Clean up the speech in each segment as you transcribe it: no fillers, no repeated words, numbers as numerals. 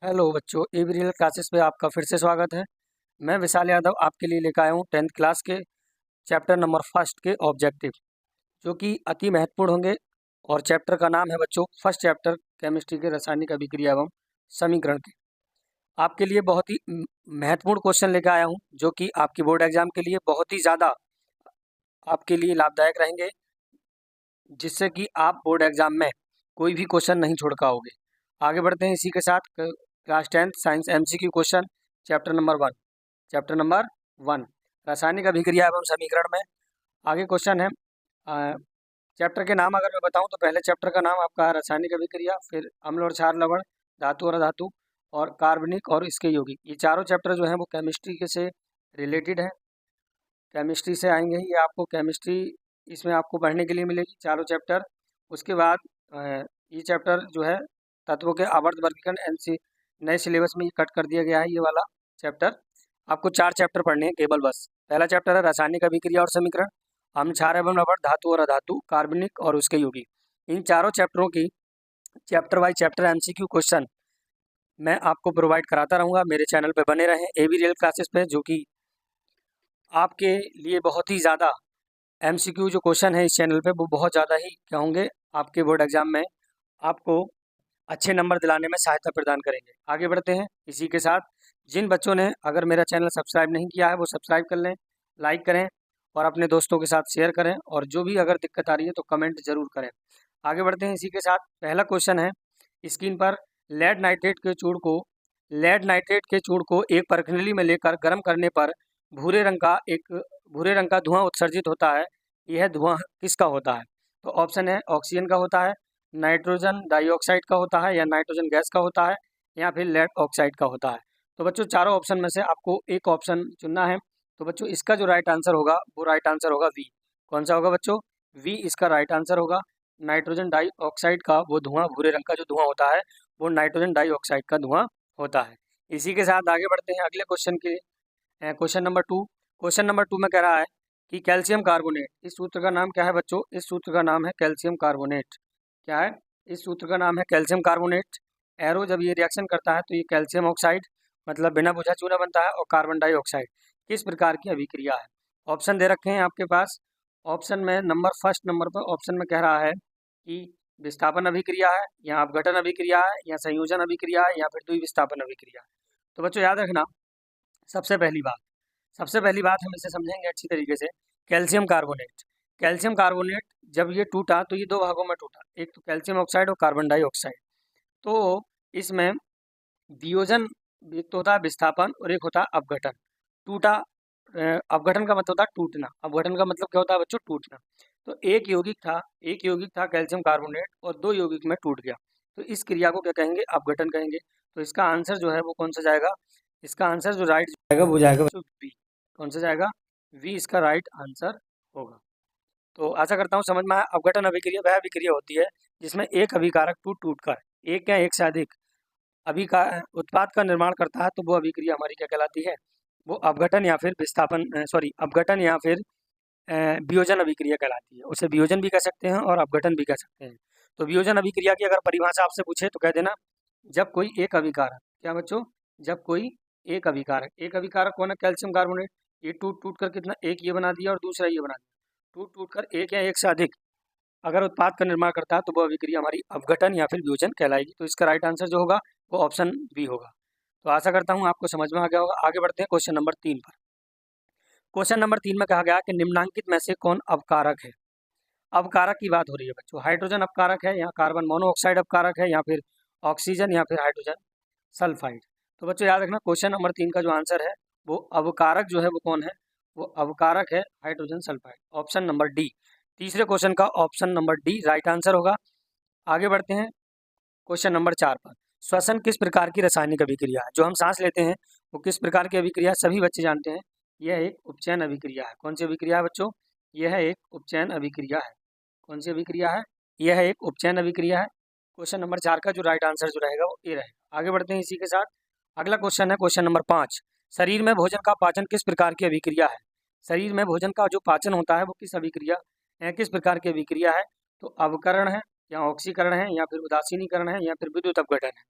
Hello बच्चों, एवी real classes पे आपका फिर से स्वागत है। मैं विशाल यादव आपके लिए लेकर आया हूँ 10th क्लास के चैप्टर नंबर फर्स्ट के ऑब्जेक्टिव, जो कि अति महत्वपूर्ण होंगे। और चैप्टर का नाम है बच्चों फर्स्ट चैप्टर केमिस्ट्री के रासायनिक अभिक्रिया एवं समीकरण के। आपके लिए बहुत ही महत्वपूर्ण क्वेश्चन लेकर आया हूँ, जो कि आपकी बोर्ड एग्जाम के लिए बहुत ही ज़्यादा आपके लिए लाभदायक रहेंगे, जिससे कि आप बोर्ड एग्जाम में कोई भी क्वेश्चन नहीं छोड़ पाओगे। आगे बढ़ते हैं इसी के साथ। Class 10th science MCQ question chapter number 1 रासायनिक अभिक्रिया एवं समीकरण में आगे क्वेश्चन है। चैप्टर के नाम अगर मैं बताऊं तो पहले चैप्टर का नाम आपका है रासायनिक अभिक्रिया, फिर अम्ल और क्षार लवण, धातु और अधातु, और कार्बनिक और इसके यौगिक। ये चारों चैप्टर जो हैं वो केमिस्ट्री के से रिलेटेड है, केमिस्ट्री से आएंगे ही। ये आपको केमिस्ट्री इसमें आपको पढ़ने के लिए मिलेगी चारों चैप्टर। उसके बाद ये चैप्टर जो है तत्वों के आवर्त वर्गीकरण एनसी नए सिलेबस में ये कट कर दिया गया है। ये वाला चैप्टर आपको 4 चैप्टर पढ़ने हैं केवल बस। पहला चैप्टर है रासायनिक अभिक्रिया और समीकरण, अम्ल क्षार एवं लवण, धातु और अधातु, कार्बनिक और उसके यौगिक। इन चारों चैप्टरों की chapter wise chapter MCQ question मैं आपको प्रोवाइड कराता रहूँगा। मेरे चैनल पे बने रहें एवी रियल क्लासेस पे, जो कि आपके लिए बहुत ही ज़्यादा एमसीक्यू जो क्वेश्चन है इस चैनल पे वो बहुत ज़्यादा ही क्या होंगे, आपके बोर्ड एग्जाम में आपको अच्छे नंबर दिलाने में सहायता प्रदान करेंगे। आगे बढ़ते हैं इसी के साथ। जिन बच्चों ने अगर मेरा चैनल सब्सक्राइब नहीं किया है वो सब्सक्राइब कर लें, लाइक करें और अपने दोस्तों के साथ शेयर करें, और जो भी अगर दिक्कत आ रही है तो कमेंट जरूर करें। आगे बढ़ते हैं इसी के साथ। पहला क्वेश्चन है स्क्रीन पर, लेड नाइट्रेट के चूर्ण को एक परखनली में लेकर गर्म करने पर भूरे रंग का धुआं उत्सर्जित होता है। यह धुआं किसका होता है? तो ऑप्शन है ऑक्सीजन का होता है, नाइट्रोजन डाइऑक्साइड का होता है, या नाइट्रोजन गैस का होता है, या फिर लेड ऑक्साइड का होता है। तो बच्चों चारों ऑप्शन में से आपको एक ऑप्शन चुनना है। तो बच्चों इसका जो राइट आंसर होगा वो राइट आंसर होगा वी। कौन सा होगा बच्चों? वी इसका राइट आंसर होगा। नाइट्रोजन डाइऑक्साइड का वो धुआं, भूरे रंग का जो धुआं होता है वो नाइट्रोजन डाइऑक्साइड का धुआं होता है। इसी के साथ आगे बढ़ते हैं अगले क्वेश्चन के। क्वेश्चन नंबर 2 में कह रहा है कि कैल्शियम कार्बोनेट, इस सूत्र का नाम क्या है बच्चों? इस सूत्र का नाम है कैल्शियम कार्बोनेट। क्या है? इस सूत्र का नाम है कैल्शियम कार्बोनेट। एरो जब ये रिएक्शन करता है तो ये कैल्शियम ऑक्साइड मतलब बिना बुझा चूना बनता है, और कार्बन डाइऑक्साइड किस प्रकार की अभिक्रिया है? ऑप्शन दे रखे हैं आपके पास। ऑप्शन में फर्स्ट नंबर पर ऑप्शन में कह रहा है कि विस्थापन अभिक्रिया है, या अपघटन अभिक्रिया है, या संयोजन अभिक्रिया है, या फिर द्विविस्थापन अभिक्रिया है। तो बच्चों याद रखना, सबसे पहली बात हम इसे समझेंगे अच्छी तरीके से। कैल्शियम कार्बोनेट, कैल्शियम कार्बोनेट जब ये टूटा तो ये दो भागों में टूटा, एक तो कैल्शियम ऑक्साइड और कार्बन डाइऑक्साइड। तो इसमें वियोजन, एक तो होता है विस्थापन और एक होता है अपघटन। टूटा, अपघटन का मतलब होता है टूटना, अपघटन का मतलब क्या होता है बच्चों? टूटना। तो एक यौगिक था कैल्शियम कार्बोनेट और दो यौगिक में टूट गया, तो इस क्रिया को क्या कहेंगे? अपघटन कहेंगे। तो इसका आंसर जो है वो कौन सा जाएगा? इसका आंसर जो राइट जाएगा वो जाएगा बच्चों बी। कौन सा जाएगा? वी इसका राइट आंसर होगा। तो आशा करता हूँ समझ में आया। अपघटन अभिक्रिया वह अभिक्रिया होती है जिसमें एक अभिकारक टूट कर एक या एक से अधिक उत्पाद का निर्माण करता है, तो वो अभिक्रिया हमारी क्या कहलाती है? वो अपघटन या फिर अपघटन या फिर वियोजन अभिक्रिया कहलाती है। उसे वियोजन भी कह सकते हैं और अपघटन भी कह सकते हैं। तो वियोजन अभिक्रिया की अगर परिभाषा आपसे पूछे तो कह देना, जब कोई एक अभिकारक, क्या बच्चों? जब कोई एक अभिकारक कौन है? Calcium carbonate. ये टूट टूट कर कितना, एक ये बना दिया और दूसरा ये बना दिया, टूट टूट कर एक या एक से अधिक अगर उत्पाद का निर्माण करता है तो वो अभिक्रिया हमारी अपघटन या फिर वियोजन कहलाएगी। तो इसका राइट आंसर जो होगा वो ऑप्शन बी होगा। तो आशा करता हूँ आपको समझ में आ गया होगा। आगे बढ़ते हैं क्वेश्चन नंबर 3 पर। क्वेश्चन नंबर 3 में कहा गया कि निम्नांकित में से कौन अपकारक है? अपकारक की बात हो रही है बच्चों। हाइड्रोजन अपकारक है, या कार्बन मोनोऑक्साइड अपकारक है, या फिर ऑक्सीजन, या फिर हाइड्रोजन सल्फाइड। तो बच्चों याद रखना, क्वेश्चन नंबर 3 का जो आंसर है वो अवकारक जो है वो कौन है? वो अवकारक है hydrogen sulphide, option number D. तीसरे क्वेश्चन का option number D right answer होगा। आगे बढ़ते हैं क्वेश्चन नंबर 4 पर। श्वसन किस प्रकार की रासायनिक अभिक्रिया है? जो हम सांस लेते हैं वो किस प्रकार की अभिक्रिया है? सभी बच्चे जानते हैं, यह एक उपचयन अभिक्रिया है। कौन सी अभिक्रिया है बच्चों? यह एक उपचयन अभिक्रिया है। कौन सी अभिक्रिया है? यह एक उपचयन अभिक्रिया है। क्वेश्चन नंबर 4 का जो राइट आंसर जो रहेगा वो ए रहेगा। आगे बढ़ते हैं इसी के साथ। अगला क्वेश्चन है क्वेश्चन नंबर 5। शरीर में भोजन का पाचन किस प्रकार की अभिक्रिया है? शरीर में भोजन का जो पाचन होता है वो किस प्रकार की अभिक्रिया है? तो अवकरण है, या ऑक्सीकरण है, या फिर उदासीनीकरण है, या फिर विद्युत अपघटन है।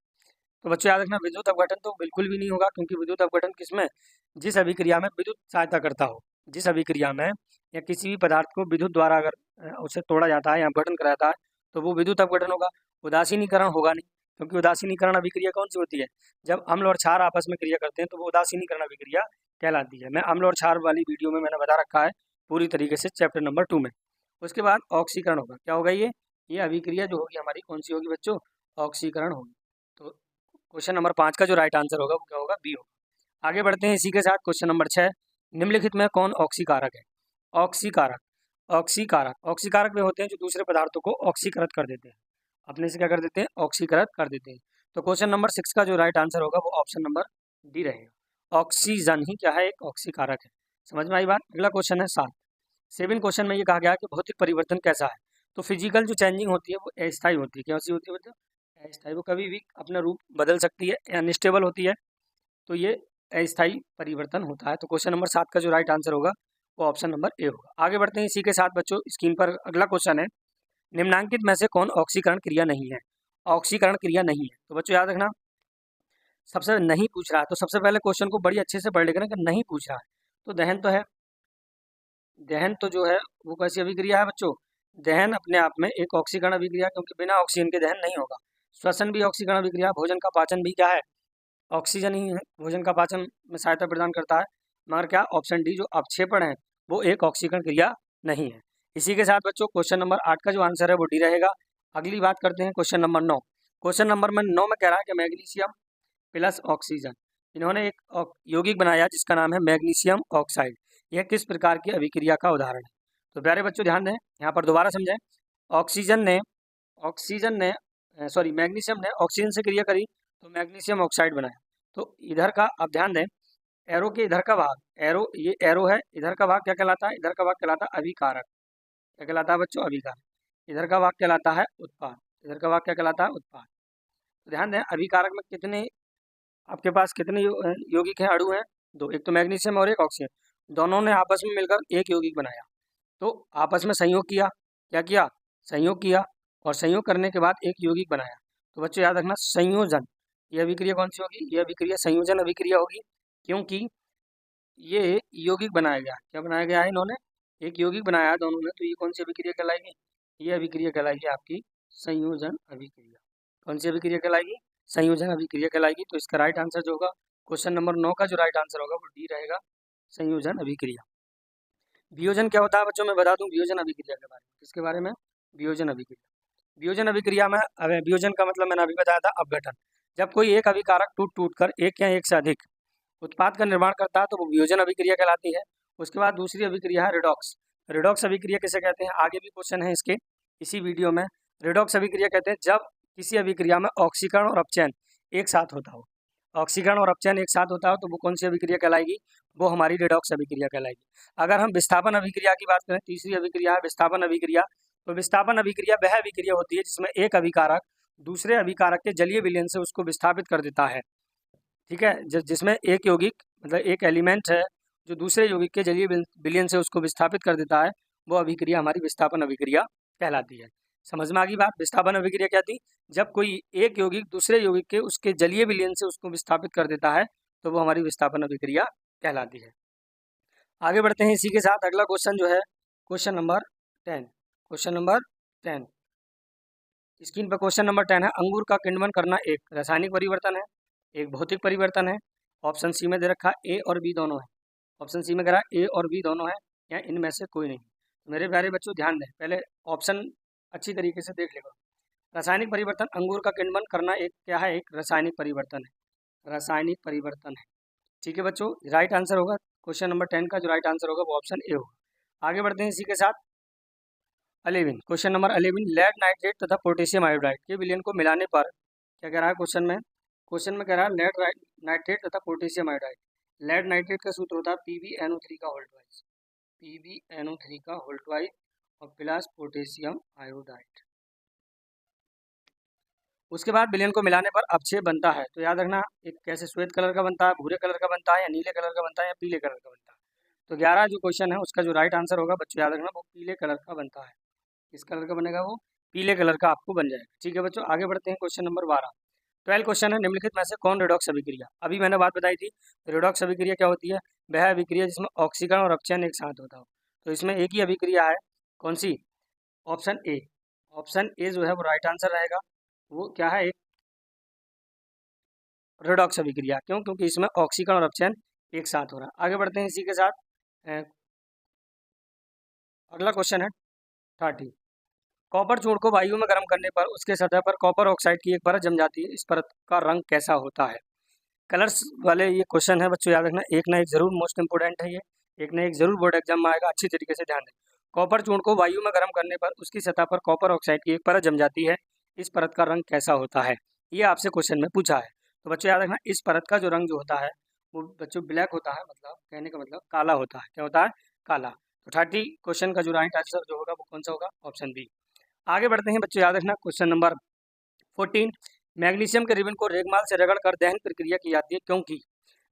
तो बच्चों याद रखना विद्युत अपघटन तो बिल्कुल भी नहीं होगा, क्योंकि विद्युत अपघटन किसमें, जिस अभिक्रिया में विद्युत सहायता करता हो, जिस अभिक्रिया में या किसी भी पदार्थ को विद्युत द्वारा अगर उसे तोड़ा जाता है या अपघटन कराया जाता है तो वो विद्युत अपघटन होगा। उदासीनीकरण होगा नहीं, क्योंकि उदासीनीकरण अभिक्रिया कौन सी होती है, जब अम्ल और क्षार आपस में क्रिया करते हैं तो वो उदासीनीकरण अभिक्रिया कहलाती है। मैं अम्ल और क्षार वाली वीडियो में मैंने बता रखा है पूरी तरीके से चैप्टर नंबर 2 में। उसके बाद ऑक्सीकरण होगा। क्या होगा ये अभिक्रिया जो होगी हमारी कौन सी होगी बच्चों, ऑक्सीकरण होगी। तो क्वेश्चन नंबर 5 का जो राइट आंसर होगा वो क्या होगा, बी होगा। आगे बढ़ते हैं इसी के साथ क्वेश्चन नंबर 6, निम्नलिखित में कौन ऑक्सीकारक है। ऑक्सीकारक ऑक्सीकारक वे होते हैं जो दूसरे पदार्थों को ऑक्सीकृत कर देते हैं, अपने से क्या कर देते हैं, ऑक्सीकृत कर देते हैं। तो क्वेश्चन नंबर 6 का जो राइट आंसर होगा वो ऑप्शन नंबर डी रहेगा। ऑक्सीजन ही क्या है, एक ऑक्सीकारक है। समझ में आई बात। अगला क्वेश्चन है 7 क्वेश्चन में ये कहा गया है कि भौतिक परिवर्तन कैसा है। तो फिजिकल जो चेंजिंग होती है वो अस्थायी होती है। कैसी होती है बच्चों, अस्थायी। वो कभी भी अपना रूप बदल सकती है या अनस्टेबल होती है, तो ये अस्थायी परिवर्तन होता है। तो क्वेश्चन नंबर 7 का जो राइट आंसर होगा वो ऑप्शन नंबर ए होगा। आगे बढ़ते हैं इसी के साथ बच्चों, स्क्रीन पर अगला क्वेश्चन है, निम्नांकित में से कौन ऑक्सीकरण क्रिया नहीं है। ऑक्सीकरण क्रिया नहीं है, तो बच्चों याद रखना सबसे नहीं पूछ रहा है, तो सबसे पहले क्वेश्चन को बड़ी अच्छे से पढ़ लेकर कि नहीं पूछ रहा है। तो दहन तो है, दहन तो जो है वो कैसी अभिक्रिया है बच्चों, दहन अपने आप में एक ऑक्सीकरण अभिक्रिया, क्योंकि बिना ऑक्सीजन के दहन नहीं होगा। श्वसन भी ऑक्सीकरण अभिक्रिया, भोजन का पाचन भी क्या है, ऑक्सीजन ही है, भोजन का पाचन में सहायता प्रदान करता है। मगर क्या, ऑप्शन डी जो अवक्षेपण है वो एक ऑक्सीकरण क्रिया नहीं है। इसी के साथ बच्चों क्वेश्चन नंबर 8 का जो आंसर है वो डी रहेगा। अगली बात करते हैं क्वेश्चन नंबर 9। क्वेश्चन नंबर 9 में कह रहा है कि मैग्नीशियम प्लस ऑक्सीजन, इन्होंने एक यौगिक बनाया जिसका नाम है मैग्नीशियम ऑक्साइड। यह किस प्रकार की अभिक्रिया का उदाहरण है। तो प्यारे बच्चों ध्यान दें, यहाँ पर दोबारा समझें। ऑक्सीजन ने मैग्नीशियम ने ऑक्सीजन से क्रिया करी तो मैग्नीशियम ऑक्साइड बनाया। तो इधर का अब ध्यान दें, एरो के इधर का भाग, ये एरो है, इधर का भाग क्या कहलाता है, इधर का भाग कहलाता है अभिकारक। क्या कहलाता है बच्चों, अभिकारक। इधर का भाग कहलाता है उत्पाद, इधर का भाग क्या कहलाता है, उत्पाद। तो ध्यान दें, अभिकारक में कितने आपके पास कितने यौगिक हैं, अणु हैं, 2। एक तो मैग्नीशियम और एक ऑक्सीजन, दोनों ने आपस में मिलकर एक यौगिक बनाया। तो आपस में संयोग किया, क्या किया, संयोग किया, और संयोग करने के बाद एक यौगिक बनाया। तो बच्चों याद रखना संयोजन, ये अभिक्रिया कौन सी होगी, ये अभिक्रिया संयोजन अभिक्रिया होगी, क्योंकि ये यौगिक बनाया गया। क्या बनाया गया है, इन्होंने एक यौगिक बनाया है दोनों ने, तो ये कौन सी अभिक्रिया कहलाएगी, ये अभिक्रिया कहलाएगी आपकी संयोजन अभिक्रिया। कौन सी अभिक्रिया कहलाएगी, संयोजन अभिक्रिया कहलाएगी। तो इसका राइट आंसर जो होगा क्वेश्चन नंबर 9 का जो राइट आंसर होगा वो डी रहेगा, संयोजन अभिक्रिया। वियोजन क्या होता है बच्चों, मैं बता दूं वियोजन अभिक्रिया के बारे में। किसके बारे में, वियोजन अभिक्रिया। वियोजन अभिक्रिया में वियोजन का मतलब मैंने अभी बताया था अपघटन। जब कोई एक अभिकारक टूट कर एक या एक से अधिक उत्पाद का निर्माण करता है तो वो वियोजन अभिक्रिया कहलाती है। उसके बाद दूसरी अभिक्रिया है रिडॉक्स। रिडॉक्स अभिक्रिया किसे कहते हैं, आगे भी क्वेश्चन है इसके इसी वीडियो में। रिडॉक्स अभिक्रिया कहते हैं जब किसी अभिक्रिया में ऑक्सीकरण और अपचयन एक साथ होता हो, ऑक्सीकरण और अपचयन एक साथ होता हो तो वो कौन सी अभिक्रिया कहलाएगी, वो हमारी रिडॉक्स अभिक्रिया कहलाएगी। अगर हम विस्थापन अभिक्रिया की बात करें, तीसरी अभिक्रिया है विस्थापन अभिक्रिया। तो विस्थापन अभिक्रिया वह अभिक्रिया होती है जिसमें एक अभिकारक दूसरे अभिकारक के जलीय विलयन से उसको विस्थापित कर देता है। ठीक है, जिसमें एक यौगिक मतलब एक एलिमेंट है जो दूसरे यौगिक के जलीय विलयन से उसको विस्थापित कर देता है, वो अभिक्रिया हमारी विस्थापन अभिक्रिया कहलाती है। समझ में आ गई बात। विस्थापन अभिक्रिया क्या थी, जब कोई एक यौगिक दूसरे यौगिक के उसके जलीय विलयन से उसको विस्थापित कर देता है तो वो हमारी विस्थापन अभिक्रिया कहलाती है। आगे बढ़ते हैं इसी के साथ, अगला क्वेश्चन जो है question number 10। Question number 10 screen पर क्वेश्चन नंबर 10 है, अंगूर का किण्वन करना एक रासायनिक परिवर्तन है, एक भौतिक परिवर्तन है। ऑप्शन सी में दे रखा ए और बी दोनों है। ऑप्शन सी में कह रहा है ए और बी दोनों है या इनमें से कोई नहीं। तो मेरे प्यारे बच्चों ध्यान दें, पहले ऑप्शन अच्छी तरीके से देख लेगा। रासायनिक परिवर्तन, अंगूर का किण्वन करना एक क्या है, एक रासायनिक परिवर्तन है, रासायनिक परिवर्तन है। ठीक है बच्चों, राइट आंसर होगा क्वेश्चन नंबर 10 का जो राइट आंसर होगा वो ऑप्शन ए होगा। आगे बढ़ते हैं इसी के साथ 11 क्वेश्चन नंबर 11, लेड नाइट्रेट तथा पोटेशियम आयोडाइड के विलयन को मिलाने पर क्या कह रहा है क्वेश्चन में कह रहा है लेड नाइट्रेट तथा पोटेशियम आयोडाइड। लेड नाइट्रेट का सूत्र होता है PbNO3 का होल ट्वाइस, PbNO3 का होल ट्वाइस और प्लस पोटेशियम आयोडाइड। उसके बाद विलयन को मिलाने पर अपक्षेप बनता है। तो याद रखना एक कैसे श्वेत कलर का बनता है, भूरे कलर का बनता है, या नीले कलर का बनता है, या पीले कलर का बनता है। तो 11 जो क्वेश्चन है उसका जो राइट आंसर होगा बच्चों याद रखना वो पीले कलर का बनता है। किस कलर का बनेगा, वो पीले कलर का आपको बन जाएगा। ठीक है बच्चों, आगे बढ़ते हैं क्वेश्चन नंबर 12। 12 क्वेश्चन है, निम्नलिखित में से कौन रेडॉक्स अभिक्रिया, अभी मैंने बात बताई थी रेडॉक्स अभिक्रिया क्या होती है, वह अभिक्रिया जिसमें ऑक्सीकरण और अपचयन एक साथ होता हो। तो इसमें एक ही अभिक्रिया है, कौन सी, ऑप्शन ए। ऑप्शन ए जो है वो राइट आंसर रहेगा। वो क्या है, एक रेडॉक्स अभिक्रिया। क्यों, क्योंकि इसमें ऑक्सीकरण और अपचयन एक साथ हो रहा है। आगे बढ़ते हैं इसी के साथ। अगला क्वेश्चन है 30। कॉपर चूर्ण को वायु में गर्म करने पर उसके सतह पर कॉपर ऑक्साइड की एक परत जम जाती है, इस परत का रंग कैसा होता है। कलर्स वाले ये क्वेश्चन है बच्चों, याद रखना, एक ना एक जरूर मोस्ट इंपोर्टेंट है ये, एक ना एक जरूर बोर्ड एग्जाम में आएगा, अच्छी तरीके से ध्यान दें। कॉपर चूर्ण को वायु में गर्म करने पर उसकी सतह पर कॉपर ऑक्साइड की एक परत जम जाती है, इस परत का रंग कैसा होता है, ये आपसे क्वेश्चन में पूछा है। तो बच्चों याद रखना, इस परत का जो रंग जो होता है वो बच्चों ब्लैक होता है, मतलब कहने का मतलब काला होता है। क्या होता है, काला। तो 30 क्वेश्चन का जो राइट आंसर जो होगा वो कौन सा होगा, ऑप्शन बी। आगे बढ़ते हैं बच्चों, याद रखना क्वेश्चन नंबर 14। मैग्नीशियम के रिबन को रेगमाल से रगड़कर दहन प्रक्रिया की जाती है, क्योंकि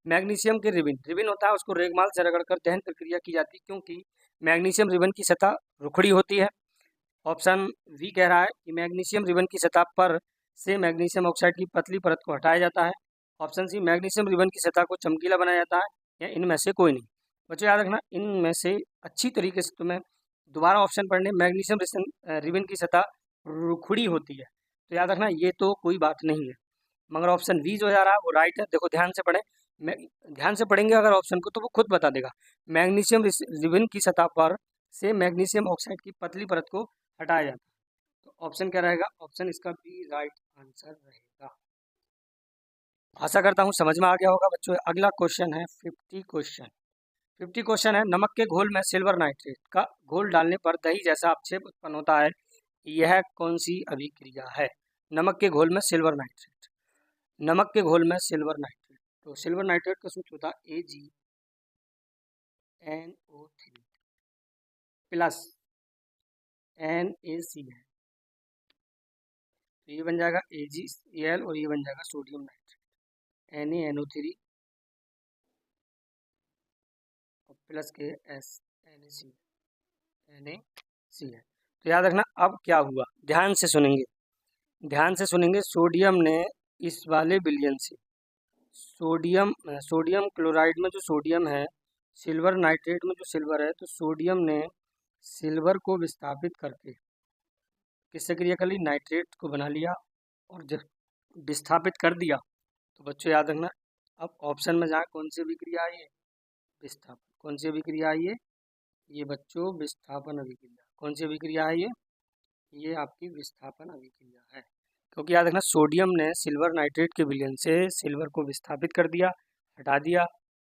मैग्नीशियम के रिबन होता है उसको रेगमाल से रगड़कर दहन प्रक्रिया की जाती है, क्योंकि मैग्नीशियम रिबन की सतह रुखड़ी होती है। ऑप्शन बी कह रहा है कि मैग्नीशियम रिबन की सतह पर से मैग्नीशियम ऑक्साइड की पतली परत को हटाया जाता है। ऑप्शन सी, मैग्नीशियम रिबन की सतह को चमकीला बनाया जाता है, या इनमें से कोई नहीं। बच्चों याद रखना, इनमें से अच्छी तरीके से तुम्हें दोबारा ऑप्शन पढ़ने, मैग्नीशियम रिबन की सतह रुखड़ी होती है, तो याद रखना ये तो कोई बात नहीं है। मगर ऑप्शन बी जो जा रहा है वो राइट है। देखो ध्यान से पढ़ें, ध्यान से पढ़ेंगे अगर ऑप्शन को तो वो खुद बता देगा। मैग्नीशियम रिबन की सतह पर से मैग्नीशियम ऑक्साइड की पतली परत को हटाया जाता है। तो ऑप्शन क्या रहेगा, ऑप्शन इसका बी राइट आंसर रहेगा। आशा करता हूँ समझ में आ गया होगा बच्चों। अगला क्वेश्चन है 50 क्वेश्चन। 50 क्वेश्चन है, नमक के घोल में सिल्वर नाइट्रेट का घोल डालने पर दही जैसा अपक्षेप उत्पन्न होता है, यह कौन सी अभिक्रिया है। नमक के घोल में सिल्वर नाइट्रेट, नमक के घोल में सिल्वर नाइट्रेट, तो सिल्वर नाइट्रेट का सूत्र होता है AgNO3 प्लस NaCl, तो ये बन जाएगा AgCl और ये बन जाएगा सोडियम नाइट्रेट, NaNO3 और प्लस के NaCl। तो याद रखना अब क्या हुआ, ध्यान से सुनेंगे, ध्यान से सुनेंगे। सोडियम ने इस वाले विलयन से सोडियम क्लोराइड में जो सोडियम है, सिल्वर नाइट्रेट में जो सिल्वर है, तो सोडियम ने सिल्वर को विस्थापित करके किससे क्रिया कर ली, नाइट्रेट को बना लिया, और जब विस्थापित कर दिया तो बच्चों याद रखना अब ऑप्शन में जहाँ कौन सी अभिक्रिया आई है, विस्थापन। कौन सी अभिक्रिया आई है, ये बच्चों विस्थापन अभिक्रिया। कौन सी अभिक्रिया है ये आपकी विस्थापन अभिक्रिया है, क्योंकि याद रखना सोडियम ने सिल्वर नाइट्रेट के विलयन से सिल्वर को विस्थापित कर दिया, हटा दिया,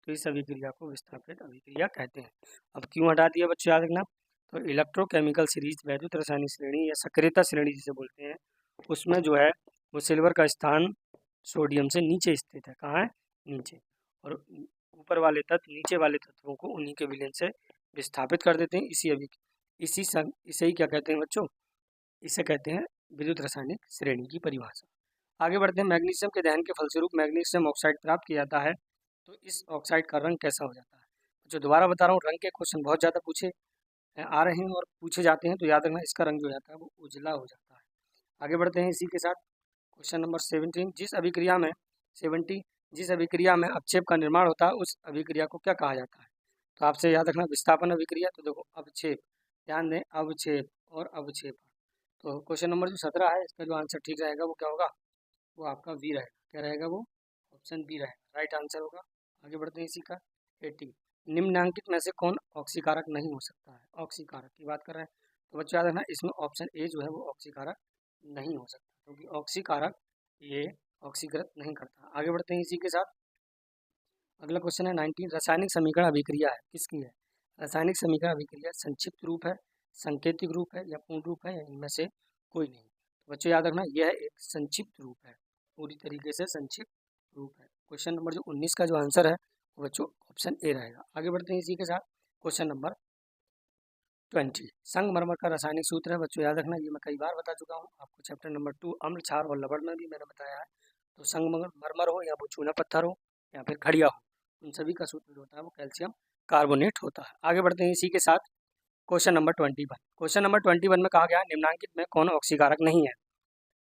तो इस अभिक्रिया को विस्थापित अभिक्रिया कहते हैं। अब क्यों हटा दिया बच्चों, याद रखना, तो इलेक्ट्रोकेमिकल सीरीज वैद्युत रासायनिक श्रेणी या सक्रियता श्रेणी जिसे बोलते हैं, उसमें जो है वो सिल्वर का स्थान सोडियम से नीचे स्थित है। कहाँ है, नीचे, और ऊपर वाले तत्व नीचे वाले तत्वों को उन्हीं के विलयन से विस्थापित कर देते हैं। इसे ही क्या कहते हैं बच्चों, इसे कहते हैं विद्युत रासायनिक श्रेणी की परिभाषा। आगे बढ़ते हैं, मैग्नीशियम के दहन के फलस्वरूप मैग्नीशियम ऑक्साइड प्राप्त किया जाता है, तो इस ऑक्साइड का रंग कैसा हो जाता है। जो दोबारा बता रहा हूँ, रंग के क्वेश्चन बहुत ज़्यादा पूछे आ रहे हैं और पूछे जाते हैं, तो याद रखना इसका रंग जो जाता है वो उजला हो जाता है। आगे बढ़ते हैं इसी के साथ, क्वेश्चन नंबर 17। जिस अभिक्रिया में अपक्षेप का निर्माण होता है उस अभिक्रिया को क्या कहा जाता है। तो आपसे याद रखना विस्थापन अभिक्रिया, तो देखो अवक्षेप, ध्यान दें, अवक्षेप और अवक्षेप। तो क्वेश्चन नंबर जो 17 है इसका जो आंसर ठीक रहेगा वो क्या होगा, वो आपका बी रहेगा। क्या रहेगा वो, ऑप्शन बी रहेगा, राइट आंसर होगा। आगे बढ़ते हैं इसी का 80। निम्नलिखित में से कौन ऑक्सीकारक नहीं हो सकता है, ऑक्सीकारक की बात कर रहे हैं, तो बच्चों याद रखना इसमें ऑप्शन ए जो है वो ऑक्सीकारक नहीं हो सकता, क्योंकि ऑक्सीकारक ये ऑक्सीकृत नहीं करता। आगे बढ़ते हैं इसी के साथ, अगला क्वेश्चन है 19। रासायनिक समीकरण अभिक्रिया है किसकी है। रासायनिक समीकरण अभिक्रिया संक्षिप्त रूप है, सांकेतिक रूप है, या पूर्ण रूप है, या इनमें से कोई नहीं। तो बच्चों याद रखना यह एक संक्षिप्त रूप है, पूरी तरीके से संक्षिप्त रूप है। क्वेश्चन नंबर जो 19 का जो आंसर है वो बच्चों ऑप्शन ए रहेगा। आगे बढ़ते हैं इसी के साथ, क्वेश्चन नंबर 20। संगमरमर का रासायनिक सूत्र है, बच्चों याद रखना ये मैं कई बार बता चुका हूँ आपको, चैप्टर नंबर 2 अम्ल क्षार और लवण में भी मैंने बताया है। तो संगमरमर हो या वो चूना पत्थर हो या फिर खड़िया हो, उन सभी का सूत्र जो होता है वो कैल्शियम कार्बोनेट होता है। आगे बढ़ते हैं इसी के साथ, क्वेश्चन नंबर 21। क्वेश्चन नंबर 21 में कहा गया है निम्नांकित में कौन ऑक्सीकारक नहीं है,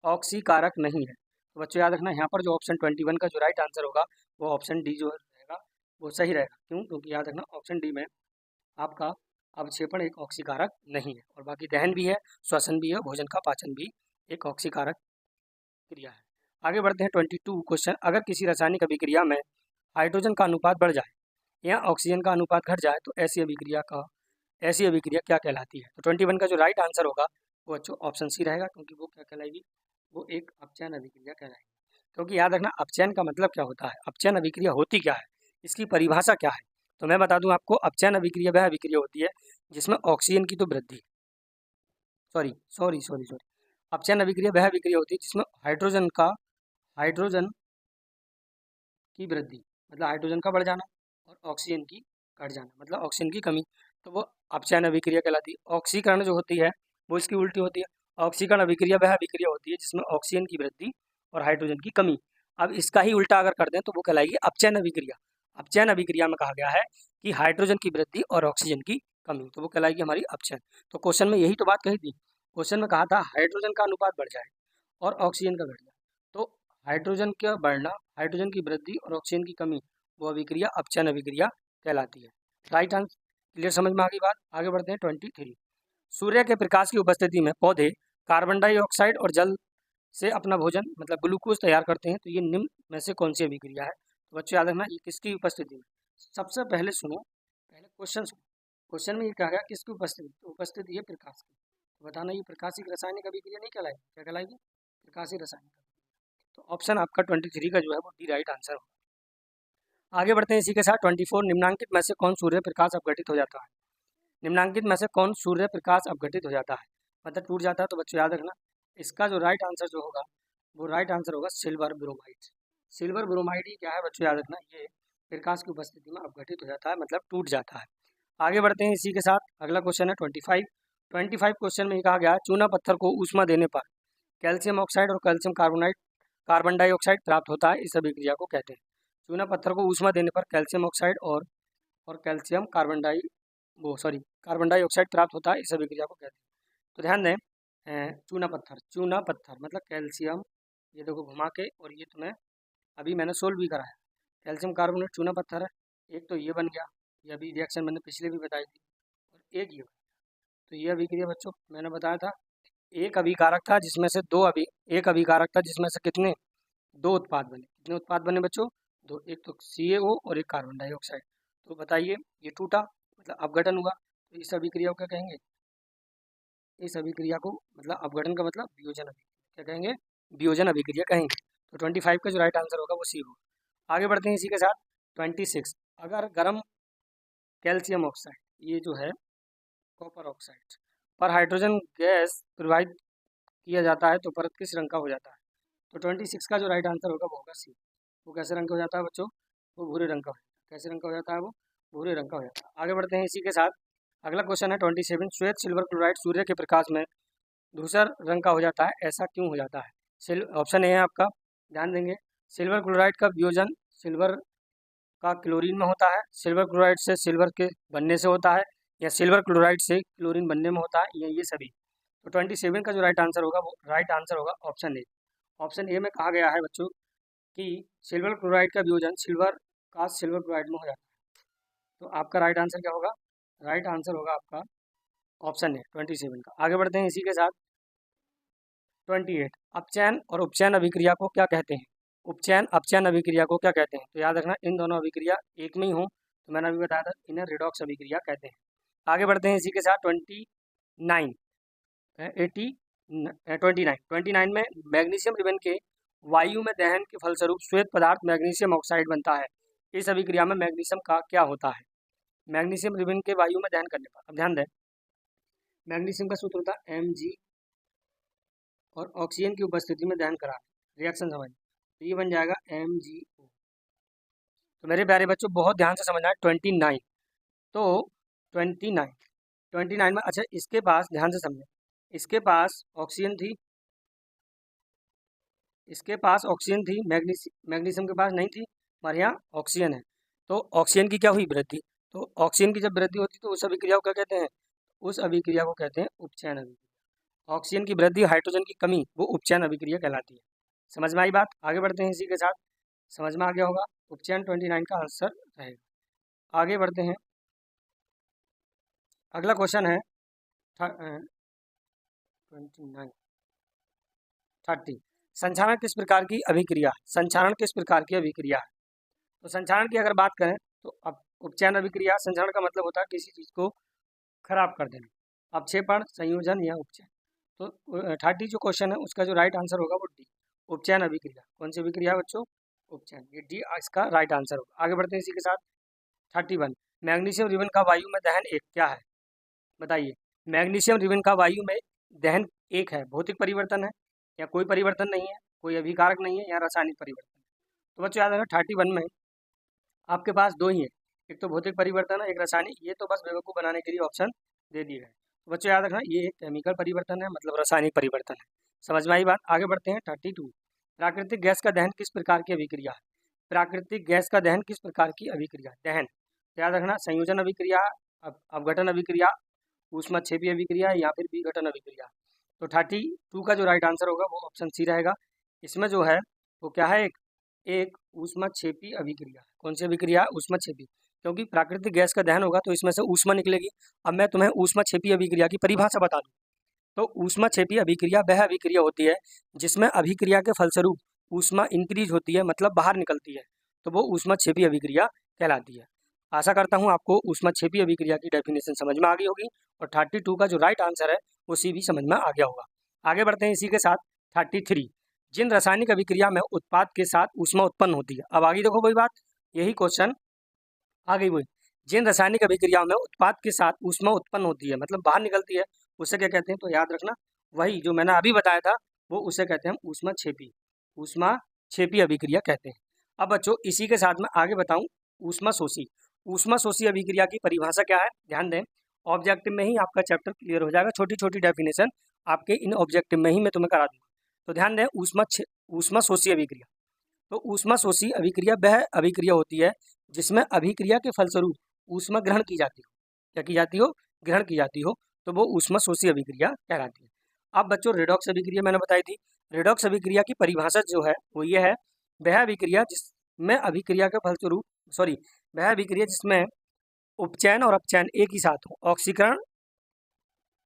ऑक्सीकारक नहीं है। तो बच्चों याद रखना यहाँ पर जो ऑप्शन 21 का जो राइट आंसर होगा वो ऑप्शन डी जो रहेगा वो सही रहेगा। क्यों? क्योंकि याद रखना ऑप्शन डी में आपका अवक्षेपण एक ऑक्सीकारक नहीं है, और बाकी दहन भी है, श्वसन भी है, भोजन का पाचन भी एक ऑक्सीकारक क्रिया है। आगे बढ़ते हैं 22 क्वेश्चन। अगर किसी रासायनिक अभिक्रिया में हाइड्रोजन का अनुपात बढ़ जाए या ऑक्सीजन का अनुपात घट जाए तो ऐसी अभिक्रिया क्या कहलाती है? तो 21 का जो राइट आंसर होगा वो बच्चों ऑप्शन सी रहेगा, क्योंकि वो क्या कहलाएगी? वो एक अपचयन अभिक्रिया कहलाएगी। क्योंकि याद रखना अपचयन का मतलब क्या होता है, अपचयन अभिक्रिया होती क्या है, इसकी परिभाषा क्या है? तो मैं बता दूं आपको, अपचयन अभिक्रिया वह अभिक्रिया होती है जिसमें ऑक्सीजन की तो वृद्धि सॉरी अपचयन अभिक्रिया वह अभिक्रिया होती है जिसमें हाइड्रोजन की वृद्धि मतलब हाइड्रोजन का बढ़ जाना और ऑक्सीजन की घट जाना मतलब ऑक्सीजन की कमी, तो वो अपचयन अभिक्रिया कहलाती है। ऑक्सीकरण जो होती है वो इसकी उल्टी होती है। ऑक्सीकरण अभिक्रिया वह अभिक्रिया होती है जिसमें ऑक्सीजन की वृद्धि और हाइड्रोजन की कमी। अब इसका ही उल्टा अगर कर दें तो वो कहलाएगी अपचयन अभिक्रिया। अपचयन अभिक्रिया में कहा गया है कि हाइड्रोजन की वृद्धि और ऑक्सीजन की कमी, तो वो कहलाएगी हमारी अपचयन। तो क्वेश्चन में यही तो बात कही थी, क्वेश्चन में कहा था हाइड्रोजन का अनुपात बढ़ जाए और ऑक्सीजन का घट जाए, तो हाइड्रोजन का बढ़ना, हाइड्रोजन की वृद्धि और ऑक्सीजन की कमी, वो अभिक्रिया अपचयन अभिक्रिया कहलाती है। राइट आंसर क्लियर, समझ में आ गई बात? आगे बढ़ते हैं 23। सूर्य के प्रकाश की उपस्थिति में पौधे कार्बन डाइऑक्साइड और जल से अपना भोजन मतलब ग्लूकोज तैयार करते हैं, तो ये निम्न में से कौन सी अभिक्रिया है? तो बच्चों याद रखना ये किसकी उपस्थिति में। सबसे पहले सुनो, पहले क्वेश्चन सुनो। क्वेश्चन में ये कहा गया किसकी उपस्थिति? तो उपस्थिति है प्रकाश की। तो बताना ये प्रकाशिक रासायनिक अभिक्रिया नहीं कहलाएगी, क्या कहलाएगी? प्रकाशिक रासायनिक। तो ऑप्शन आपका 23 का जो है वो डी राइट आंसर होगा। आगे बढ़ते हैं इसी के साथ 24। निम्नांकित में से कौन सूर्य प्रकाश अपघटित हो जाता है? निम्नांकित में से कौन सूर्य प्रकाश अपघटित हो जाता है मतलब टूट जाता है? तो बच्चों याद रखना इसका जो राइट आंसर जो होगा वो राइट आंसर होगा सिल्वर ब्रोमाइड। सिल्वर ब्रोमाइड ही क्या है बच्चों? याद रखना ये प्रकाश की उपस्थिति में अपघटित हो जाता है मतलब टूट जाता है। आगे बढ़ते हैं इसी के साथ, अगला क्वेश्चन है 25। 25 क्वेश्चन में ये कहा गया चूना पत्थर को ऊष्मा देने पर कैल्शियम ऑक्साइड और कैल्शियम कार्बन डाइऑक्साइड प्राप्त होता है, इस अभिक्रिया को कहते हैं। चूना पत्थर को ऊष्मा देने पर कैल्शियम ऑक्साइड और कैल्शियम कार्बन डाइऑक्साइड प्राप्त होता है, इस अभिक्रिया को कहते हैं। तो ध्यान दें, चूना पत्थर मतलब कैल्शियम, ये देखो घुमा के, और ये तुम्हें अभी मैंने सोल्व भी करा है। कैल्शियम कार्बोनेट चूना पत्थर है, एक तो ये बन गया, ये अभी रिएक्शन मैंने पिछले भी बताई थी, और एक ये। तो ये अभिक्रिया बच्चों मैंने बताया था एक अभिकारक था जिसमें से कितने? दो उत्पाद बने। कितने उत्पाद बने बच्चों? दो, एक तो CaO और एक कार्बन डाइऑक्साइड। तो बताइए ये टूटा मतलब अपघटन हुआ, तो इस अभिक्रिया को क्या कहेंगे? इस अभिक्रिया को मतलब अपघटन का मतलब वियोजन अभिक्रिया, क्या कहेंगे? वियोजन अभिक्रिया कहेंगे। तो 25 का जो राइट आंसर होगा वो सी होगा। आगे बढ़ते हैं इसी के साथ 26। अगर गर्म कैल्शियम ऑक्साइड, ये जो है कॉपर ऑक्साइड पर हाइड्रोजन गैस प्रवाहित किया जाता है तो परत किस रंग का हो जाता है? तो 26 का जो राइट आंसर होगा वो होगा सी। वो कैसे रंग का हो जाता है बच्चों? वो भूरे रंग का हो जाता है। कैसे रंग का हो जाता है? वो भूरे रंग का हो जाता है। आगे बढ़ते हैं इसी के साथ, अगला क्वेश्चन है 27। श्वेत सिल्वर क्लोराइड सूर्य के प्रकाश में धूसर रंग का हो जाता है, ऐसा क्यों हो जाता है? ऑप्शन ए है आपका, ध्यान देंगे। सिल्वर क्लोराइड का वियोजन सिल्वर का क्लोरीन में होता है, सिल्वर क्लोराइड से सिल्वर के बनने से होता है, या सिल्वर क्लोराइड से क्लोरीन बनने में होता है, या ये सभी। तो 27 का जो राइट आंसर होगा वो राइट आंसर होगा ऑप्शन ए। ऑप्शन ए में कहा गया है बच्चों कि सिल्वर क्लोराइड का वियोजन सिल्वर क्लोराइड में हो जाता है। तो आपका राइट आंसर क्या होगा? राइट आंसर होगा आपका ऑप्शन ए 27 का। आगे बढ़ते हैं इसी के साथ 28। अपचयन और उपचयन अभिक्रिया को क्या कहते हैं? उपचयन अपचयन अभिक्रिया को क्या कहते हैं? तो याद रखना इन दोनों अभिक्रिया एक में ही हो, तो मैंने अभी बताया था इन्हें रिडॉक्स अभिक्रिया कहते हैं। आगे बढ़ते हैं इसी के साथ 29 में मैग्नीशियम रिबन के वायु में दहन के फलस्वरूप श्वेत पदार्थ मैग्नीशियम ऑक्साइड बनता है, इस अभिक्रिया में मैग्नीशियम का क्या होता है? मैग्नीशियम रिबन के वायु में दहन करने पर, अब ध्यान दें, मैग्नीशियम का सूत्र होता है Mg और ऑक्सीजन की उपस्थिति में दहन करा रिएक्शन समझ, तो ये बन जाएगा MgO। तो मेरे प्यारे बच्चों बहुत ध्यान से समझना है 29। तो 29 में अच्छा इसके पास ध्यान से समझें, इसके पास ऑक्सीजन थी, मैग्नीशियम के पास नहीं थी, हमारे यहाँ ऑक्सीजन है। तो ऑक्सीजन की क्या हुई? वृद्धि। तो ऑक्सीजन की जब वृद्धि होती है तो उस अभिक्रिया को क्या कहते हैं? उस अभिक्रिया को कहते हैं उपचयन अभिक्रिया। ऑक्सीजन की वृद्धि, हाइड्रोजन की कमी, वो उपचयन अभिक्रिया कहलाती है। समझ में आई बात? आगे बढ़ते हैं इसी के साथ, समझ में आ गया होगा। उपचयन 29 का आंसर रहेगा। आगे बढ़ते हैं, अगला क्वेश्चन है 29 30। संचारण किस प्रकार की अभिक्रिया है? संचारण किस प्रकार की अभिक्रिया है? तो संचारण की अगर बात करें तो अब उपचयन अभिक्रिया, संचारण का मतलब होता है किसी चीज को खराब कर देना, अपक्षेपण, संयोजन या उपचयन। तो 30 जो क्वेश्चन है उसका जो राइट आंसर होगा वो डी, उपचयन अभिक्रिया। कौन सी अभिक्रिया है बच्चों? उपचयन, ये डी इसका राइट आंसर होगा। आगे बढ़ते हैं इसी के साथ 31। मैग्नीशियम रिबन का वायु में दहन एक क्या है? बताइए। मैग्नीशियम रिबन का वायु में दहन एक है, भौतिक परिवर्तन है या कोई परिवर्तन नहीं है, कोई अभिकारक नहीं है या रासायनिक परिवर्तन है? तो बच्चों याद रखना 31 में आपके पास दो ही है, एक तो भौतिक परिवर्तन है, एक रासायनिक। ये तो बस बेवकूफ़ बनाने के लिए ऑप्शन दे दिए गए। तो बच्चों याद रखना ये एक केमिकल परिवर्तन है, मतलब रासायनिक परिवर्तन है। समझ में आई बात? आगे बढ़ते हैं 32। प्राकृतिक गैस का दहन किस प्रकार की अभिक्रिया है? प्राकृतिक गैस का दहन किस प्रकार की अभिक्रिया? दहन याद रखना, संयोजन अभिक्रिया, अपघटन अभिक्रिया, ऊष्माक्षेपी अभिक्रिया या फिर विघटन अभिक्रिया। तो 32 का जो राइट आंसर होगा वो ऑप्शन सी रहेगा। इसमें जो है वो क्या है, एक ऊष्माक्षेपी अभिक्रिया है। कौन सी अभिक्रिया? ऊष्माक्षेपी, क्योंकि प्राकृतिक गैस का दहन होगा तो इसमें से ऊष्मा निकलेगी। अब मैं तुम्हें ऊष्माक्षेपी अभिक्रिया की परिभाषा बता दूं तो ऊष्माक्षेपी अभिक्रिया वह अभिक्रिया होती है जिसमें अभिक्रिया के फलस्वरूप ऊष्मा इंक्रीज होती है, मतलब बाहर निकलती है, तो वो ऊष्माक्षेपी अभिक्रिया कहलाती है। आशा करता हूँ आपको ऊष्माक्षेपी अभिक्रिया की डेफिनेशन समझ में आ गई होगी और 32 का जो राइट आंसर है उसी भी समझ में आ गया होगा। आगे बढ़ते हैं इसी के साथ 33। जिन रासायनिक अभिक्रिया में उत्पाद के साथ ऊष्मा उत्पन्न होती है। अब आगे देखो वही बात, यही क्वेश्चन आ गई वही। जिन रासायनिक अभिक्रियाओं में उत्पाद के साथ ऊष्मा उत्पन्न होती है, मतलब बाहर निकलती है, उसे क्या कहते हैं? तो याद रखना वही जो मैंने अभी बताया था वो उसे कहते हैं ऊष्माक्षेपी, ऊष्माक्षेपी अभिक्रिया कहते हैं। अब बच्चों इसी के साथ में आगे बताऊं ऊष्माशोषी। ऊष्माशोषी अभिक्रिया की परिभाषा क्या है? ध्यान दें, ऑब्जेक्टिव में ही आपका चैप्टर क्लियर हो जाएगा। छोटी छोटी डेफिनेशन आपके इन ऑब्जेक्टिव में ही मैं तुम्हें करा दूंगा। तो ध्यान दें, ऊष्माशोषी अभिक्रिया। तो ऊष्माशोषी अभिक्रिया वह अभिक्रिया होती है जिसमें अभिक्रिया के फलस्वरूप ऊष्मा ग्रहण की जाती हो। क्या की जाती हो? ग्रहण की जाती हो, तो वो ऊष्माशोषी अभिक्रिया कहलाती है। अब बच्चों रेडॉक्स अभिक्रिया मैंने बताई थी। रेडॉक्स अभिक्रिया की परिभाषा जो है वो ये है, वह अभिक्रिया जिसमें अभिक्रिया के फलस्वरूप वह अभिक्रिया जिसमें उपचयन और अपचयन एक ही साथ हो, ऑक्सीकरण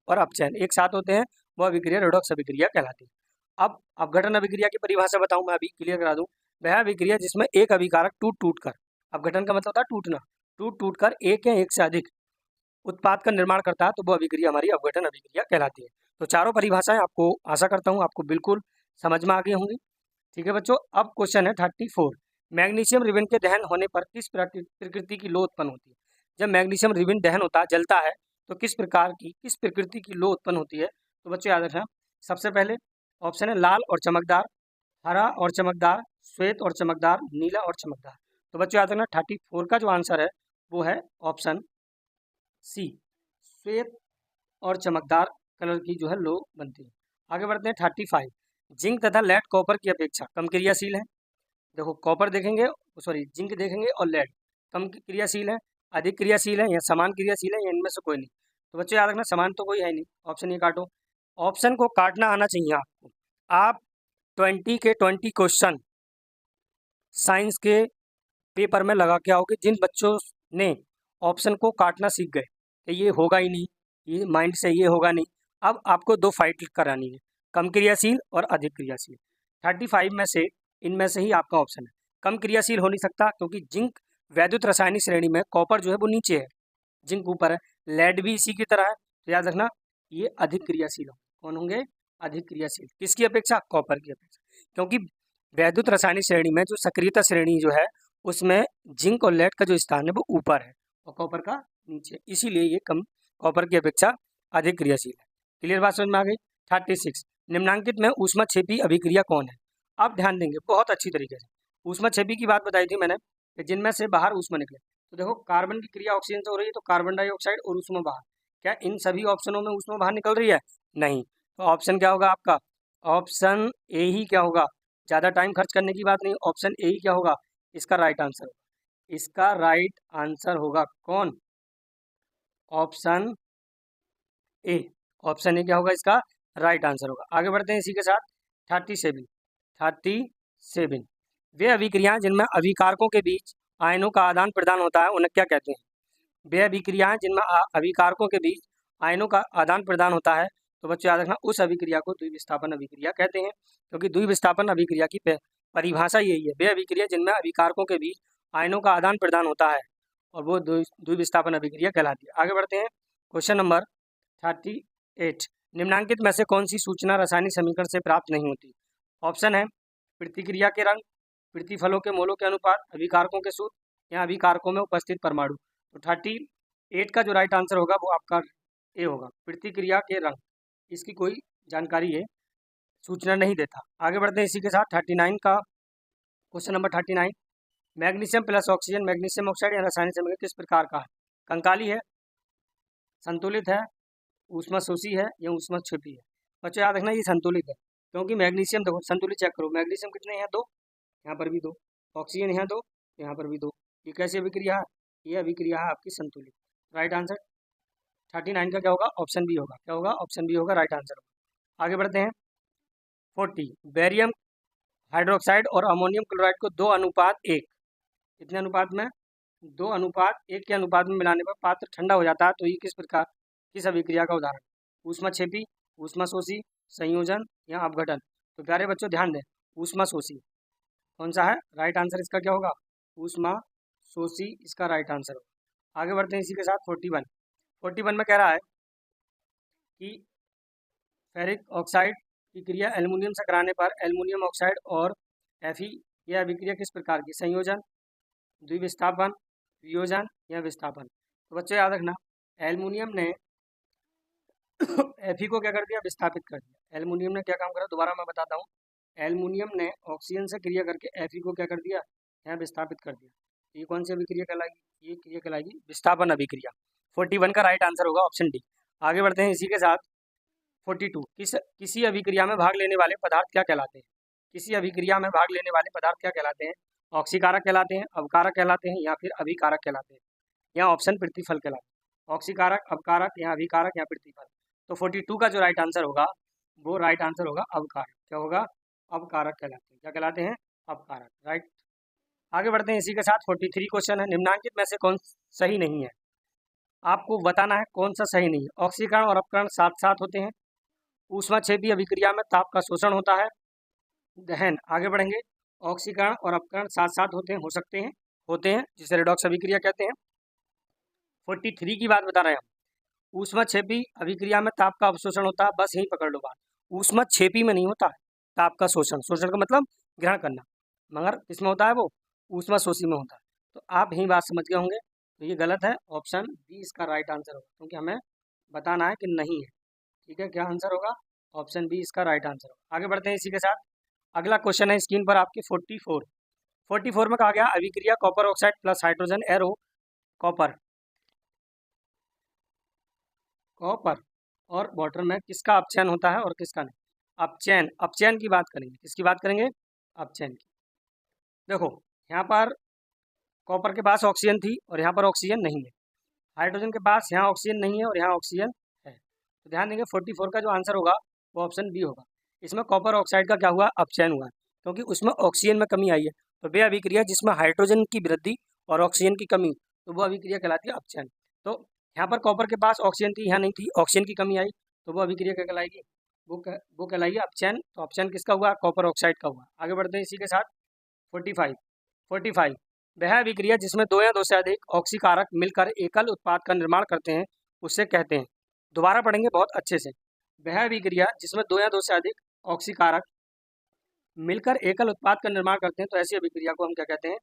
और अपचयन एक साथ होते हैं, वह अभिक्रिया रेडॉक्स अभिक्रिया कहलाती है। अब अपघटन अभिक्रिया की परिभाषा बताऊं, मैं अभी क्लियर करा दूं। वह अभिक्रिया जिसमें एक अभिकारक टूट टूट कर, अपघटन का मतलब होता है टूटना, टूट टूट कर एक या एक से अधिक उत्पाद का निर्माण करता है, तो वो अभिक्रिया हमारी अपघटन अभिक्रिया कहलाती है। तो चारों परिभाषाएं आपको आशा करता हूँ आपको बिल्कुल समझ में आ गई होंगी। ठीक है बच्चों, अब क्वेश्चन है 34। मैग्नीशियम रिबन के दहन होने पर किस प्रकृति की लौ उत्पन्न होती है? जब मैग्नीशियम रिबन दहन होता है, जलता है, तो किस प्रकृति की लौ उत्पन्न होती है? तो बच्चों याद रखना, सबसे पहले ऑप्शन है लाल और चमकदार, हरा और चमकदार, श्वेत और चमकदार, नीला और चमकदार। तो बच्चों याद रखना 34 का जो आंसर है वो है ऑप्शन सी, श्वेत और चमकदार कलर की जो है लो बनती है। आगे बढ़ते हैं 35। जिंक तथा लेड कॉपर की अपेक्षा कम क्रियाशील है। देखो कॉपर देखेंगे, सॉरी जिंक देखेंगे और लेड कम क्रियाशील है, अधिक क्रियाशील है या समान क्रियाशील है, या इनमें से कोई नहीं। तो बच्चों याद रखना समान तो कोई है नहीं, ऑप्शन ये काटो। ऑप्शन को काटना आना चाहिए आपको। आप 20 के 20 क्वेश्चन साइंस के पेपर में लगा के आओगे, जिन बच्चों ने ऑप्शन को काटना सीख गए कि ये होगा ही नहीं, ये माइंड से ये होगा नहीं, अब आपको दो फाइट करानी है, कम क्रियाशील और अधिक क्रियाशील। 35 में से इनमें से ही आपका ऑप्शन है। कम क्रियाशील हो नहीं सकता क्योंकि जिंक वैद्युत रासायनिक श्रेणी में, कॉपर जो है वो नीचे है, जिंक ऊपर है, लेड भी इसी की तरह है। तो याद रखना ये अधिक क्रियाशील हो। कौन होंगे? अधिक क्रियाशील। किसकी अपेक्षा? कॉपर की अपेक्षा, क्योंकि वैद्युत रासायनिक श्रेणी में जो सक्रियता श्रेणी जो है उसमें जिंक और लेड का जो स्थान है वो ऊपर है और कॉपर का नीचे, इसीलिए ये कम कॉपर की अपेक्षा अधिक क्रियाशील है। क्लियर बात समझ में आ गई? 36। निम्नांकित में ऊष्माक्षेपी अभिक्रिया कौन है? आप ध्यान देंगे बहुत अच्छी तरीके से। ऊष्माक्षेपी की बात बताई थी मैंने कि जिनमें से बाहर ऊष्मा निकले। तो देखो कार्बन की क्रिया ऑक्सीजन से हो रही है, तो कार्बन डाइऑक्साइड और ऊष्मा बाहर। क्या इन सभी ऑप्शनों में ऊष्मा बाहर निकल रही है? नहीं। तो ऑप्शन क्या होगा आपका? ऑप्शन ए ही क्या होगा? ज़्यादा टाइम खर्च करने की बात नहीं, ऑप्शन ए ही क्या होगा? इसका राइट आंसर। इसका राइट आंसर होगा कौन? Option A. ऑप्शन ए क्या होगा? इसका राइट आंसर होगा। आगे बढ़ते हैं इसी के साथ 37। 37। वे अभिक्रियाएं जिनमें अभिकारकों के बीच आयनों का आदान प्रदान होता है उन्हें क्या कहते हैं? वे अभिक्रियाएं जिनमें अभिकारकों के बीच आयनों का आदान प्रदान होता है, तो बच्चों याद रखना उस अभिक्रिया को द्विविस्थापन अभिक्रिया कहते हैं, क्योंकि द्विविस्थापन अभिक्रिया की परिभाषा यही है, वे अभिक्रिया जिनमें अभिकारकों के बीच आयनों का आदान प्रदान होता है और वो द्विविस्थापन अभिक्रिया कहलाती है। आगे बढ़ते हैं, क्वेश्चन नंबर 38। निम्नांकित में से कौन सी सूचना रासायनिक समीकरण से प्राप्त नहीं होती? ऑप्शन है प्रतिक्रिया के रंग, प्रतिफलों के मोलों के अनुपात, अभिकारकों के सूत्र या अभिकारकों में उपस्थित परमाणु। तो 38 का जो राइट आंसर होगा वो आपका ए होगा, प्रतिक्रिया के रंग। इसकी कोई जानकारी है, सूचना नहीं देता। आगे बढ़ते हैं इसी के साथ 39 का question number 39। Magnesium plus oxygen magnesium oxide या रासायनिक समीकरण किस प्रकार का है? कंकाली है, संतुलित है, ऊष्माशोषी है या ऊष्माक्षेपी है? बच्चों याद रखना ये संतुलित है, क्योंकि मैग्नीशियम देखो संतुलित चेक करो, मैग्नीशियम कितने हैं? 2, यहाँ पर भी 2, ऑक्सीजन यहाँ 2, यहाँ पर भी 2। ये कैसी अभिक्रिया है? ये अभिक्रिया है आपकी संतुलित। राइट आंसर 39 का क्या होगा? ऑप्शन बी होगा। क्या होगा? ऑप्शन बी होगा, राइट आंसर होगा। आगे बढ़ते हैं 40। बेरियम हाइड्रोक्साइड और अमोनियम क्लोराइड को 2:1 कितने अनुपात में? 2:1 के अनुपात में मिलाने पर पात्र ठंडा हो जाता है, तो ये किस अभिक्रिया का उदाहरण? ऊष्माक्षेपी, ऊष्माशोषी, संयोजन या अपघटन? तो प्यारे बच्चों ध्यान दें, ऊष्माशोषी कौन सा है? राइट आंसर इसका क्या होगा? ऊष्माशोषी इसका राइट आंसर होगा। आगे बढ़ते हैं इसी के साथ 41 में कह रहा है कि फेरिक ऑक्साइड की क्रिया एल्युमिनियम से कराने पर एल्युमिनियम ऑक्साइड और Fe यह अभिक्रिया किस प्रकार की? संयोजन, द्विविस्थापन, वियोजन या विस्थापन? तो बच्चों याद रखना, एल्युमिनियम ने Fe को क्या कर दिया? विस्थापित कर दिया। एल्युमिनियम ने क्या काम करा? दोबारा मैं बताता हूँ, एल्युमिनियम ने ऑक्सीजन से क्रिया करके Fe को क्या कर दिया? यहाँ विस्थापित कर दिया। ये कौन सी अभिक्रिया कहलाएगी? ये क्रिया कहलाएगी विस्थापन अभिक्रिया। 41 का राइट आंसर होगा ऑप्शन डी। आगे बढ़ते हैं इसी के साथ 42। किसी अभिक्रिया में भाग लेने वाले पदार्थ क्या कहलाते हैं? किसी अभिक्रिया में भाग लेने वाले पदार्थ क्या कहलाते हैं? ऑक्सीकारक कहलाते हैं, अवकारक कहलाते हैं या फिर अभिकारक कहलाते हैं? या ऑप्शन प्रतिफल कहलाते हैं। ऑक्सीकारक, अवकारक या अभिकारक या प्रतिफल? तो 42 का जो राइट आंसर होगा वो राइट आंसर होगा अवकारक। क्या होगा? अवकारक कहलाते हैं। क्या कहलाते हैं? अवकारक। राइट। आगे बढ़ते हैं इसी के साथ 43 क्वेश्चन है, निम्नांकित में से कौन सही नहीं है? आपको बताना है कौन सा सही नहीं है। ऑक्सीकरण और अपकरण साथ साथ होते हैं, ऊष्माक्षेपी अभिक्रिया में ताप का शोषण होता है। दहन, आगे बढ़ेंगे, ऑक्सीकरण और अपकरण साथ साथ होते हैं, हो सकते हैं, होते हैं, जिसे रेडॉक्स अभिक्रिया कहते हैं। 43 की बात बता रहे हैं हम, ऊष्माक्षेपी अभिक्रिया में ताप का अवशोषण होता है। बस यही पकड़ लो बात, ऊष्माक्षेपी में नहीं होता है ताप का शोषण। शोषण का मतलब ग्रहण करना, मगर किसमें होता है? वो ऊष्माशोषी में होता है। तो आप यही बात समझ गए होंगे। तो ये गलत है, ऑप्शन बी इसका राइट आंसर होगा, क्योंकि हमें बताना है कि नहीं है। ठीक है, क्या आंसर होगा? ऑप्शन बी इसका राइट आंसर होगा। आगे बढ़ते हैं इसी के साथ, अगला क्वेश्चन है स्क्रीन पर आपकी 44 में कहा गया अभिक्रिया copper oxide plus hydrogen arrow copper और वाटर में किसका अपचयन होता है और किसका नहीं? अपचयन की बात करेंगे। किसकी बात करेंगे? अपचयन की। देखो यहाँ पर कॉपर के पास ऑक्सीजन थी और यहाँ पर ऑक्सीजन नहीं है, हाइड्रोजन के पास यहाँ ऑक्सीजन नहीं है और यहाँ ऑक्सीजन है। तो ध्यान देंगे 44 का जो आंसर होगा वो ऑप्शन बी होगा। इसमें कॉपर ऑक्साइड का क्या हुआ? अपचयन हुआ, क्योंकि उसमें ऑक्सीजन में कमी आई है। तो वे अभिक्रिया जिसमें हाइड्रोजन की वृद्धि और ऑक्सीजन की कमी, तो वो अभिक्रिया कहलाती है अपचयन। तो यहाँ पर कॉपर के पास ऑक्सीजन थी, यहाँ नहीं थी, ऑक्सीजन की कमी आई, तो वो अभिक्रिया क्या कहलाएगी? वो कहलाएगी अपचयन। तो अपचयन किसका हुआ? कॉपर ऑक्साइड का हुआ। आगे बढ़ते हैं इसी के साथ 45 वह अभिक्रिया जिसमें 2 या 2 से अधिक ऑक्सीकारक मिलकर एकल उत्पाद का निर्माण करते हैं उसे कहते हैं। दोबारा पढ़ेंगे बहुत अच्छे से, वह अभिक्रिया जिसमें 2 या 2 से अधिक ऑक्सीकारक मिलकर एकल उत्पाद का निर्माण करते हैं, तो ऐसी अभिक्रिया को हम क्या कहते हैं?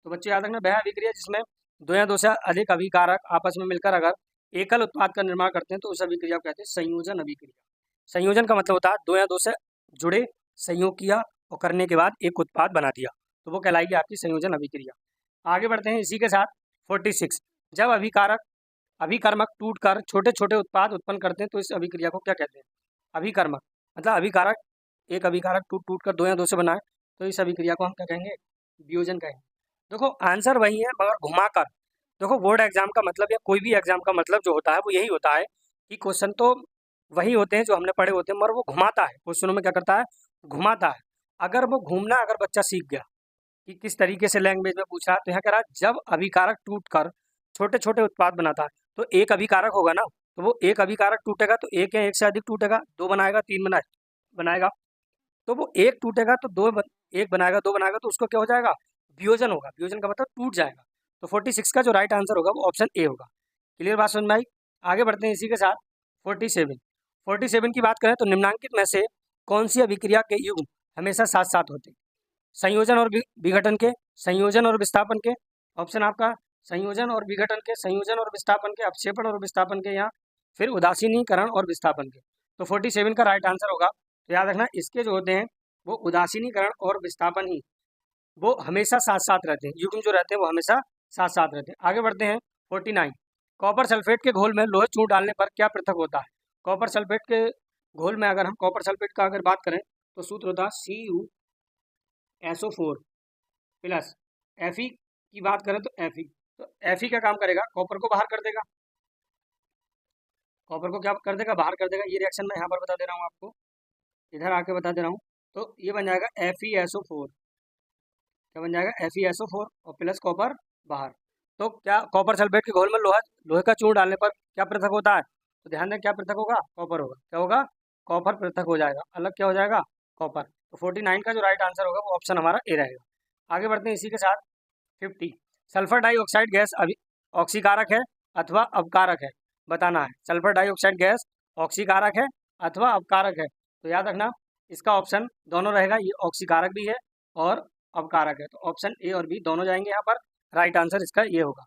तो बच्चे याद रखना, वह अभिक्रिया जिसमें 2 या 2 से अधिक अभिकारक आपस में मिलकर अगर एकल उत्पाद का निर्माण करते हैं तो उस अभिक्रिया को कहते हैं संयोजन अभिक्रिया। संयोजन का मतलब होता है 2 या 2 से जुड़े, संयोग किया और करने के बाद एक उत्पाद बना दिया, तो वो कहलाएगी आपकी संयोजन अभिक्रिया। आगे बढ़ते हैं इसी के साथ 46 जब अभिकर्मक टूटकर छोटे छोटे उत्पाद उत्पन्न करते हैं तो इस अभिक्रिया को क्या कहते हैं? अभिकर्मक मतलब अभिकारक, एक अभिकारक टूट कर 2 या 2 से बना है, तो इस अभिक्रिया को हम क्या कहेंगे? वियोजन कहेंगे। देखो आंसर वही है मगर घुमाकर। देखो बोर्ड एग्जाम का मतलब या कोई भी एग्जाम का मतलब जो होता है वो यही होता है कि क्वेश्चन तो वही होते हैं जो हमने पढ़े होते हैं, मगर वो घुमाता है, क्वेश्चनों में क्या करता है? घुमाता है। अगर वो घूमना अगर बच्चा सीख गया कि किस तरीके से लैंग्वेज में पूछ रहा है, तो यहाँ कह रहा है जब अभिकारक टूट कर छोटे छोटे उत्पाद बनाता है, तो एक अभिकारक होगा ना, तो वो एक अभिकारक टूटेगा तो एक या एक से अधिक टूटेगा, दो बनाएगा, तीन बनाएगा, तो वो एक टूटेगा तो एक बनाएगा, दो बनाएगा, तो उसको क्या हो जाएगा, वियोजन होगा। वियोजन का मतलब टूट जाएगा। तो 46 का जो राइट आंसर होगा वो ऑप्शन ए होगा। क्लियर बात समझ में आई? आगे बढ़ते हैं इसी के साथ। 47 की बात करें तो निम्नांकित में से कौन सी अभिक्रिया के युग्म हमेशा साथ साथ होते हैं? संयोजन और विघटन के, संयोजन और विस्थापन के, ऑप्शन आपका संयोजन और विघटन के, संयोजन और विस्थापन के, अपक्षेपण और विस्थापन के, या फिर उदासीनीकरण और विस्थापन के। तो 47 का राइट आंसर होगा। तो याद रखना इसके जो होते हैं वो उदासीनीकरण और विस्थापन ही वो हमेशा साथ साथ रहते हैं, युग्म जो रहते हैं वो हमेशा साथ साथ रहते हैं। आगे बढ़ते हैं 49। कॉपर सल्फेट के घोल में लोहे चूर्ण डालने पर क्या पृथक होता है? कॉपर सल्फेट के घोल में अगर हम कॉपर सल्फेट का अगर बात करें तो सूत्र होता है CuSO4 प्लस Fe की बात करें तो Fe। तो Fe क्या काम करेगा? कॉपर को बाहर कर देगा। कॉपर को क्या कर देगा? बाहर कर देगा। ये रिएक्शन मैं यहाँ पर बता दे रहा हूँ आपको, इधर आके बता दे रहा हूँ। तो ये बन जाएगा FeSO4। क्या बन जाएगा? FeSO4 और प्लस कॉपर बाहर। तो क्या कॉपर सल्फेट के घोल में लोहे का चूर्ण डालने पर क्या पृथक होता है? तो ध्यान दें क्या पृथक होगा? कॉपर होगा। क्या होगा? कॉपर पृथक हो जाएगा, अलग क्या हो जाएगा? कॉपर। तो 49 का जो राइट आंसर होगा वो ऑप्शन हमारा ए रहेगा। आगे बढ़ते हैं इसी के साथ 50। सल्फर डाइऑक्साइड गैस अभी ऑक्सीकारक है अथवा अपकारक है? बताना है। सल्फर डाइऑक्साइड गैस ऑक्सीकारक है अथवा अपकारक है? तो याद रखना इसका ऑप्शन दोनों रहेगा, ये ऑक्सीकारक भी है और अपकारक है। तो ऑप्शन ए और बी दोनों जाएंगे यहाँ पर। राइट आंसर इसका ये होगा।